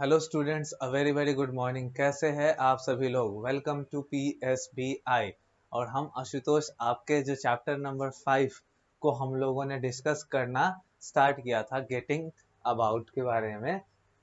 Hello students, a very very good morning. कैसे हैं आप सभी लोग? Welcome to PSBI। और हम आशुतोष आपके जो चैप्टर नंबर 5 को हम लोगों ने डिस्कस करना स्टार्ट किया था, गेटिंग अबाउट के बारे में।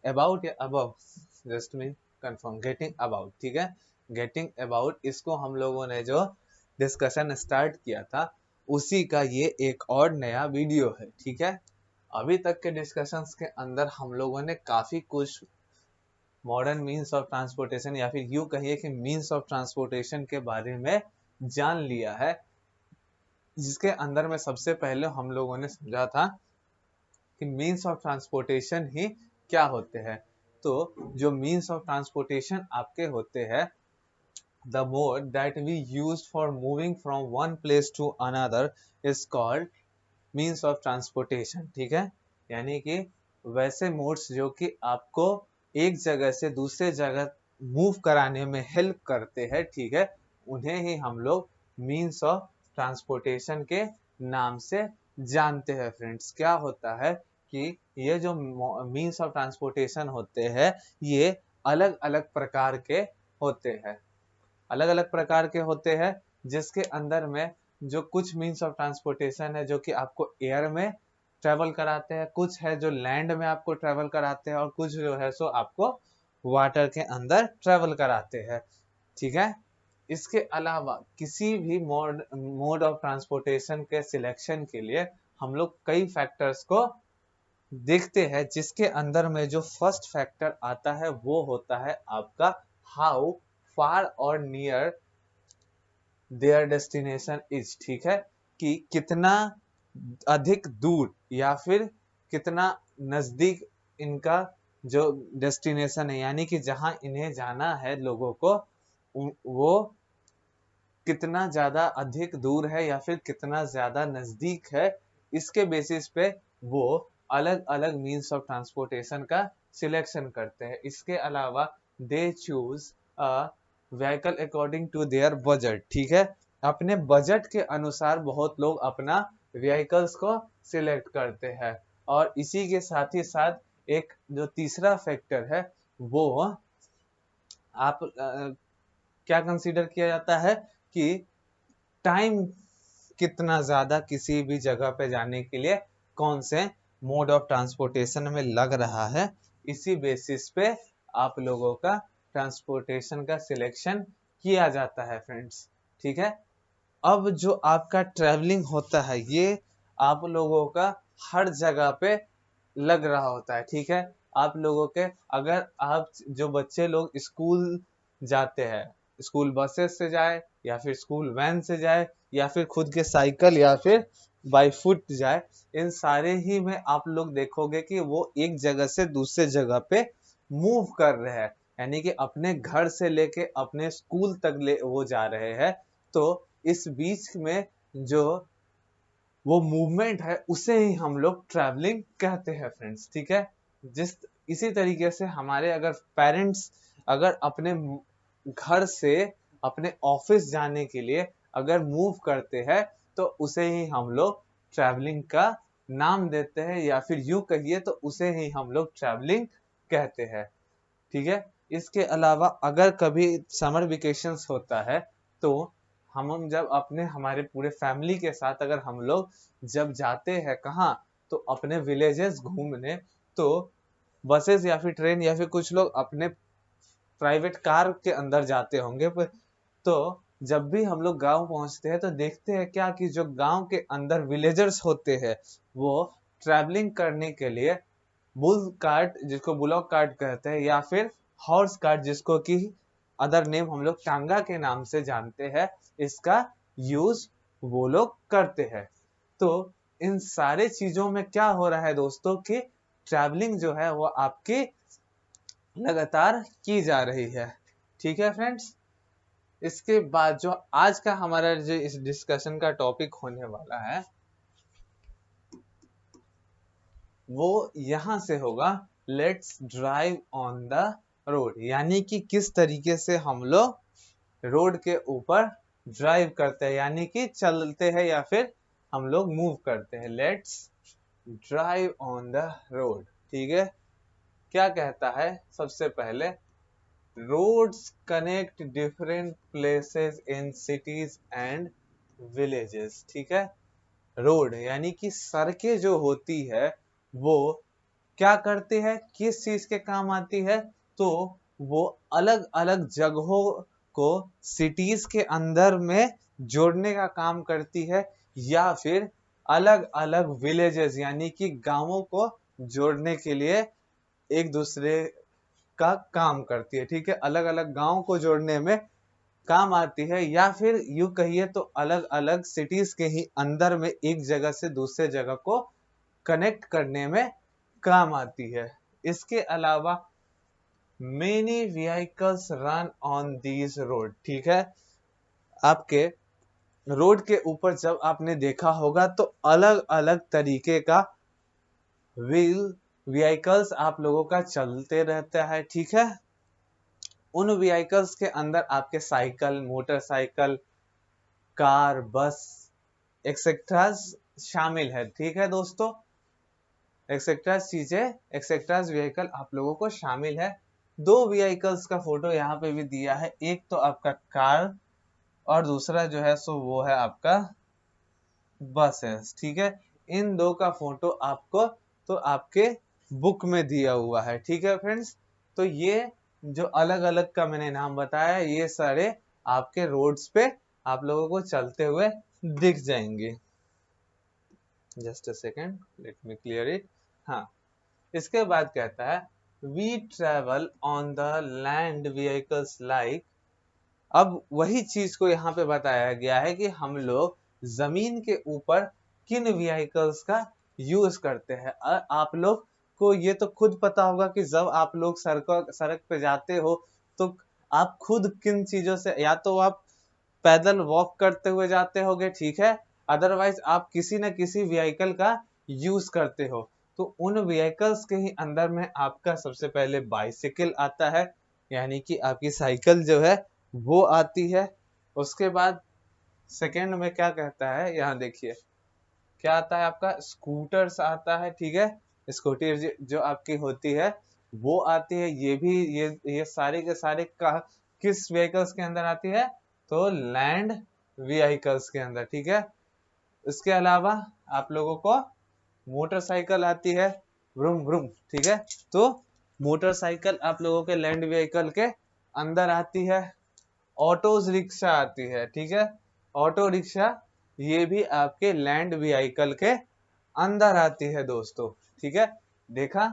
अबाउट या above, just me confirm, getting about, ठीक है। गेटिंग अबाउट, इसको हम लोगों ने जो डिस्कशन स्टार्ट किया था उसी का ये एक और नया वीडियो है, ठीक है। अभी तक के डिस्कशंस के अंदर हम लोगों ने काफी कुछ मॉडर्न मीन्स ऑफ ट्रांसपोर्टेशन या फिर यूं कहिए कि मीन्स ऑफ ट्रांसपोर्टेशन के बारे में जान लिया है, जिसके अंदर में सबसे पहले हम लोगों ने समझा था कि मीन्स ऑफ ट्रांसपोर्टेशन ही क्या होते हैं। तो जो मीन्स ऑफ ट्रांसपोर्टेशन आपके होते हैं, the mode that we use for moving from one place to another is called means of transportation, ठीक है। यानी कि वैसे मोड्स जो कि आपको एक जगह से दूसरे जगह मूव कराने में हेल्प करते हैं, ठीक है, उन्हें ही हम लोग मीन्स ऑफ ट्रांसपोर्टेशन के नाम से जानते हैं। फ्रेंड्स, क्या होता है कि ये जो मीन्स ऑफ ट्रांसपोर्टेशन होते हैं ये अलग अलग प्रकार के होते हैं, अलग अलग प्रकार के होते हैं, जिसके अंदर में जो कुछ मीन्स ऑफ ट्रांसपोर्टेशन है जो कि आपको एयर में ट्रेवल कराते हैं, कुछ है जो लैंड में आपको ट्रेवल कराते हैं, और कुछ जो है सो आपको वाटर के अंदर ट्रेवल कराते हैं, ठीक है। इसके अलावा किसी भी मोड ऑफ ट्रांसपोर्टेशन के सिलेक्शन के लिए हम लोग कई फैक्टर्स को देखते हैं, जिसके अंदर में जो फर्स्ट फैक्टर आता है वो होता है आपका हाउ फार और नियर देयर डेस्टिनेशन इज, ठीक है, कि कितना अधिक दूर या फिर कितना नजदीक इनका जो डेस्टिनेशन है, यानी कि जहां इन्हें जाना है लोगों को, वो कितना ज्यादा अधिक दूर है या फिर कितना ज्यादा नजदीक है। इसके बेसिस पे वो अलग अलग मीन्स ऑफ ट्रांसपोर्टेशन का सिलेक्शन करते हैं। इसके अलावा they choose a vehicle according to their budget, ठीक है। अपने बजट के अनुसार बहुत लोग अपना व्हीकल्स को सिलेक्ट करते हैं। और इसी के साथ ही साथ एक जो तीसरा फैक्टर है वो आप क्या कंसीडर किया जाता है कि टाइम कितना ज्यादा किसी भी जगह पे जाने के लिए कौन से मोड ऑफ ट्रांसपोर्टेशन में लग रहा है, इसी बेसिस पे आप लोगों का ट्रांसपोर्टेशन का सिलेक्शन किया जाता है फ्रेंड्स, ठीक है। अब जो आपका ट्रैवलिंग होता है ये आप लोगों का हर जगह पे लग रहा होता है, ठीक है। आप लोगों के, अगर आप जो बच्चे लोग स्कूल जाते हैं, स्कूल बसेस से जाए या फिर स्कूल वैन से जाए या फिर खुद के साइकिल या फिर बाई फुट जाए, इन सारे ही में आप लोग देखोगे कि वो एक जगह से दूसरे जगह पे मूव कर रहे हैं, यानी कि अपने घर से लेके अपने स्कूल तक वो जा रहे हैं। तो इस बीच में जो वो मूवमेंट है उसे ही हम लोग ट्रैवलिंग कहते हैं फ्रेंड्स, ठीक है। जिस इसी तरीके से हमारे अगर पेरेंट्स अगर अपने घर से अपने ऑफिस जाने के लिए अगर मूव करते हैं तो उसे ही हम लोग ट्रैवलिंग का नाम देते हैं, या फिर यूं कहिए तो उसे ही हम लोग ट्रैवलिंग कहते हैं, ठीक है। इसके अलावा अगर कभी समर वेकेशंस होता है तो हम जब अपने हमारे पूरे फैमिली के साथ अगर हम लोग जब जाते हैं कहाँ, तो अपने विलेजेस घूमने, तो बसेस या फिर ट्रेन या फिर कुछ लोग अपने प्राइवेट कार के अंदर जाते होंगे, पर तो जब भी हम लोग गांव पहुंचते हैं तो देखते हैं क्या कि जो गांव के अंदर विलेजर्स होते हैं वो ट्रैवलिंग करने के लिए बुल कार्ट, जिसको बुलॉक कार्ट कहते हैं, या फिर हॉर्स कार्ट, जिसको कि अदर नेम हम लोग टांगा के नाम से जानते हैं, इसका यूज वो लोग करते हैं। तो इन सारे चीजों में क्या हो रहा है दोस्तों कि ट्रैवलिंग जो है वो आपकी लगातार की जा रही है, ठीक है फ्रेंड्स। इसके बाद जो आज का हमारा जो इस डिस्कशन का टॉपिक होने वाला है वो यहां से होगा, let's drive on the road, यानी कि किस तरीके से हम लोग रोड के ऊपर ड्राइव करते हैं, यानी कि चलते हैं या फिर हम लोग मूव करते हैं। Let's drive on the road, ठीक है। क्या कहता है सबसे पहले, roads connect different places in cities and villages. ठीक है, रोड यानी कि सड़कें जो होती है वो क्या करती है, किस चीज के काम आती है, तो वो अलग अलग जगहों को सिटीज के अंदर में जोड़ने का काम करती है, या फिर अलग अलग विलेजेस यानी कि गांवों को जोड़ने के लिए एक दूसरे का काम करती है। ठीक है, अलग अलग गांव को जोड़ने में काम आती है, या फिर यूं कहिए तो अलग अलग सिटीज के ही अंदर में एक जगह से दूसरे जगह को कनेक्ट करने में काम आती है। इसके अलावा many vehicles run on these road. ठीक है, आपके रोड के ऊपर जब आपने देखा होगा तो अलग अलग तरीके का व्हीकल्स आप लोगों का चलते रहता है। ठीक है, उन व्हीकल्स के अंदर आपके साइकिल, मोटरसाइकिल, कार, बस एक्सेट्रा शामिल है। ठीक है दोस्तों, एक्सेट्रा चीजें, एक्सेट्रा व्हीकल आप लोगों को शामिल है। दो व्हीकल्स का फोटो यहाँ पे भी दिया है, एक तो आपका कार और दूसरा जो है सो वो है आपका बस है। ठीक है, इन दो का फोटो आपको तो आपके बुक में दिया हुआ है। ठीक है फ्रेंड्स, तो ये जो अलग अलग का मैंने नाम बताया, ये सारे आपके रोड्स पे आप लोगों को चलते हुए दिख जाएंगे। Just a second, let me clear it. हाँ, इसके बाद कहता है we travel on the land vehicles like. अब वही चीज को यहाँ पे बताया गया है कि हम लोग जमीन के ऊपर किन व्हीकल्स का यूज करते हैं। आप लोग को ये तो खुद पता होगा कि जब आप लोग सड़क पे जाते हो तो आप खुद किन चीजों से, या तो आप पैदल वॉक करते हुए जाते होगे, ठीक है, अदरवाइज आप किसी न किसी व्हीकल का यूज करते हो। तो उन व्हीकल्स के ही अंदर में आपका सबसे पहले बाइसिकल आता है, यानी कि आपकी साइकिल जो है वो आती है। उसके बाद सेकेंड में क्या कहता है, यहाँ देखिए क्या आता है, आपका स्कूटर्स आता है। ठीक है, स्कूटी जो आपकी होती है वो आती है। ये भी ये सारे के सारे किस व्हीकल्स के अंदर आती है, तो लैंड व्हीकल्स के अंदर। ठीक है, इसके अलावा आप लोगों को मोटरसाइकिल आती है, व्रुम व्रुम। ठीक है, तो मोटरसाइकिल आप लोगों के लैंड व्हीकल के अंदर आती है। ऑटो रिक्शा आती है। ठीक है, ऑटो रिक्शा ये भी आपके लैंड व्हीकल के अंदर आती है दोस्तों। ठीक है, देखा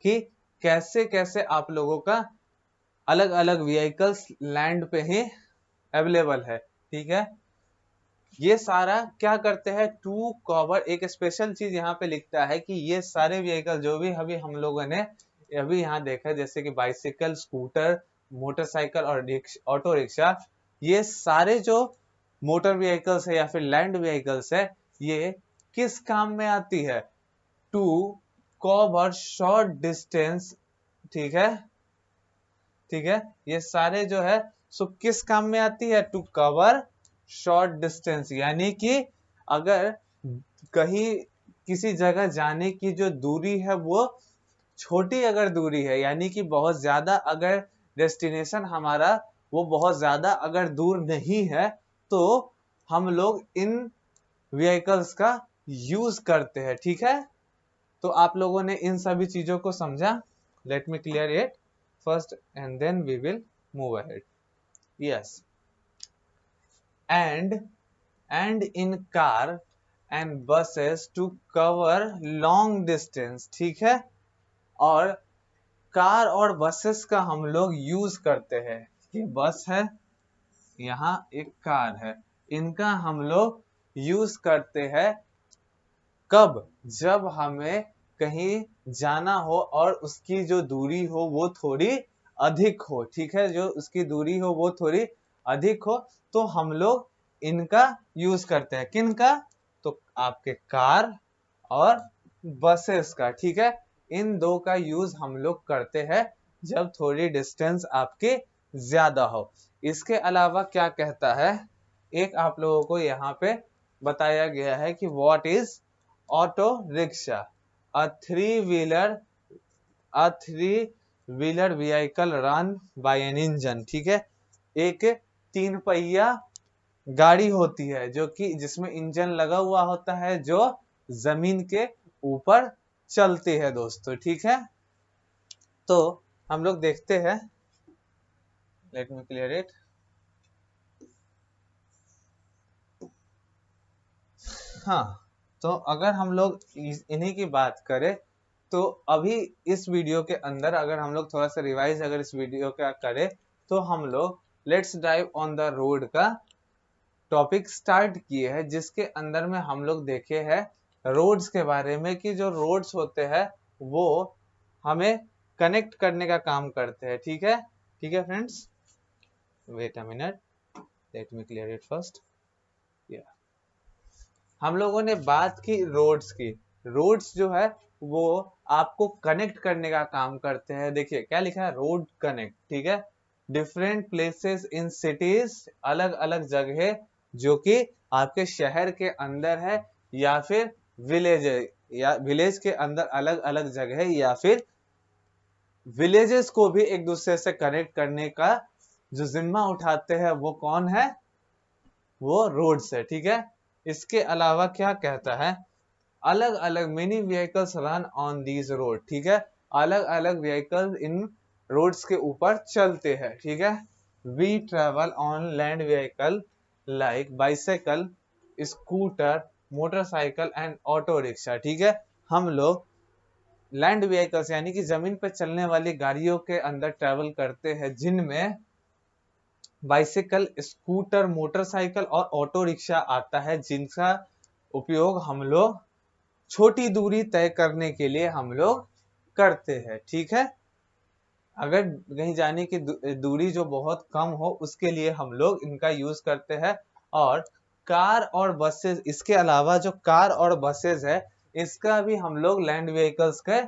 कि कैसे कैसे आप लोगों का अलग अलग व्हीकल्स लैंड पे ही अवेलेबल है। ठीक है, ये सारा क्या करते हैं, टू कवर, एक स्पेशल चीज यहाँ पे लिखता है कि ये सारे व्हीकल जो भी अभी हम लोगों ने अभी यहाँ देखा, जैसे कि बाइसिकल, स्कूटर, मोटरसाइकिल और ऑटो रिक्शा, ये सारे जो मोटर व्हीकल्स है या फिर लैंड व्हीकल्स है, ये किस काम में आती है, टू कवर शॉर्ट डिस्टेंस। ठीक है, ठीक है, ये सारे जो है सो किस काम में आती है, टू कवर शॉर्ट डिस्टेंस, यानी कि अगर कहीं किसी जगह जाने की जो दूरी है वो छोटी अगर दूरी है, यानी कि बहुत ज्यादा अगर डेस्टिनेशन हमारा वो बहुत ज्यादा अगर दूर नहीं है, तो हम लोग इन व्हीकल्स का यूज करते हैं। ठीक है, तो आप लोगों ने इन सभी चीजों को समझा। Let me clear it first and then we will move ahead. Yes, and in car and buses to cover long distance. ठीक है, और कार और बसेस का हम लोग यूज करते हैं। ये बस है, यहाँ एक कार है, इनका हम लोग यूज करते हैं कब, जब हमें कहीं जाना हो और उसकी जो दूरी हो वो थोड़ी अधिक हो। ठीक है, जो उसकी दूरी हो वो थोड़ी अधिक हो, तो हम लोग इनका यूज करते हैं। किनका, तो आपके कार और बसेस का। ठीक है, इन दो का यूज हम लोग करते हैं जब थोड़ी डिस्टेंस आपके ज्यादा हो। इसके अलावा क्या कहता है, एक आप लोगों को यहाँ पे बताया गया है कि what is auto rickshaw, a three wheeler a three wheeler vehicle run by an engine, ठीक है। एक 3 पहिया गाड़ी होती है जो कि जिसमें इंजन लगा हुआ होता है, जो जमीन के ऊपर चलती है दोस्तों, ठीक है। तो हम लोग देखते हैं, लेट मी क्लियर इट। हाँ, तो अगर हम लोग इन्हीं की बात करें तो अभी इस वीडियो के अंदर अगर हम लोग थोड़ा सा रिवाइज अगर इस वीडियो का करें तो हम लोग let's drive on the road का टॉपिक स्टार्ट किए हैं, जिसके अंदर में हम लोग देखे हैं रोड्स के बारे में कि जो रोड्स होते हैं वो हमें कनेक्ट करने का काम करते हैं, ठीक है। ठीक है friends, wait a minute, let me clear it first. हम लोगों ने बात की रोड्स की। रोड्स जो है वो आपको कनेक्ट करने का काम करते हैं। देखिए क्या लिखा है, रोड कनेक्ट, ठीक है। डिफरेंट प्लेसेस इन सिटीज, अलग अलग जगह जो कि आपके शहर के अंदर है या फिर विलेज, या विलेज के अंदर अलग अलग जगह, या फिर विलेजेस को भी एक दूसरे से कनेक्ट करने का जो जिम्मा उठाते हैं वो कौन है, वो रोड्स है, ठीक है। इसके अलावा क्या कहता है, अलग अलग many vehicles run on these road, ठीक है। अलग अलग व्हीकल इन रोड्स के ऊपर चलते हैं, ठीक है। We travel on land vehicle like bicycle, scooter, motorcycle and auto rickshaw, ठीक है। हम लोग लैंड व्हीकल्स यानी कि जमीन पर चलने वाली गाड़ियों के अंदर ट्रेवल करते हैं, जिनमें बाइसिकल, स्कूटर, मोटरसाइकिल और ऑटो रिक्शा आता है, जिनका उपयोग हम लोग छोटी दूरी तय करने के लिए हम लोग करते हैं, ठीक है। अगर कहीं जाने की दूरी जो बहुत कम हो उसके लिए हम लोग इनका यूज करते हैं। और कार और बसेस, इसके अलावा जो कार और बसेस है इसका भी हम लोग लैंड व्हीकल्स के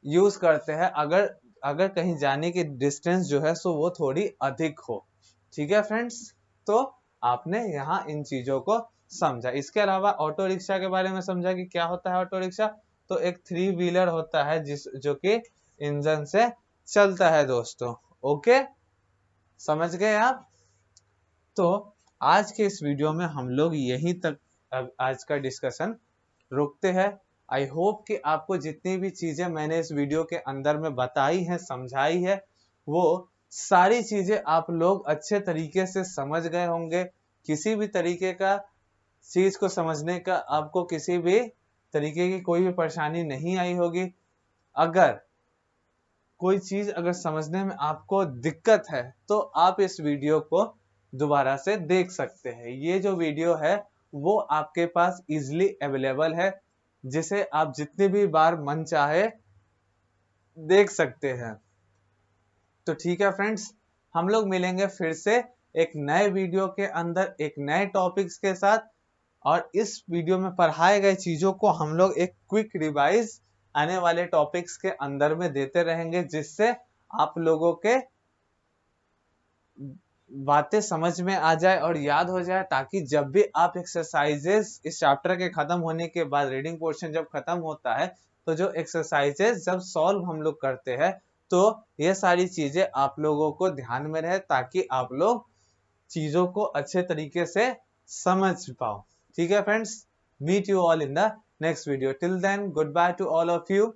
यूज करते हैं, अगर अगर कहीं जाने की डिस्टेंस जो है सो वो थोड़ी अधिक हो, ठीक है फ्रेंड्स। तो आपने यहाँ इन चीजों को समझा। इसके अलावा ऑटो रिक्शा के बारे में समझा कि क्या होता है ऑटो रिक्शा। तो एक 3 व्हीलर होता है जिस जो कि इंजन से चलता है दोस्तों। ओके, समझ गए आप। तो आज के इस वीडियो में हम लोग यहीं तक आज का डिस्कशन रुकते हैं। आई होप कि आपको जितनी भी चीजें मैंने इस वीडियो के अंदर में बताई हैं, समझाई है, वो सारी चीजें आप लोग अच्छे तरीके से समझ गए होंगे। किसी भी तरीके का चीज को समझने का आपको किसी भी तरीके की कोई भी परेशानी नहीं आई होगी। अगर कोई चीज अगर समझने में आपको दिक्कत है तो आप इस वीडियो को दोबारा से देख सकते हैं। ये जो वीडियो है वो आपके पास इजिली अवेलेबल है, जिसे आप जितनी भी बार मन चाहे देख सकते हैं। तो ठीक है फ्रेंड्स, हम लोग मिलेंगे फिर से एक नए वीडियो के अंदर एक नए टॉपिक्स के साथ। और इस वीडियो में पढ़ाए गए चीजों को हम लोग एक क्विक रिवाइज आने वाले टॉपिक्स के अंदर में देते रहेंगे, जिससे आप लोगों के बातें समझ में आ जाए और याद हो जाए, ताकि जब भी आप एक्सरसाइजेस इस चैप्टर के खत्म होने के बाद, रीडिंग पोर्शन जब खत्म होता है तो जो एक्सरसाइजेस जब सॉल्व हम लोग करते हैं तो ये सारी चीजें आप लोगों को ध्यान में रहे, ताकि आप लोग चीजों को अच्छे तरीके से समझ पाओ। ठीक है friends, meet you all in the next video. Till then, good bye to all of you.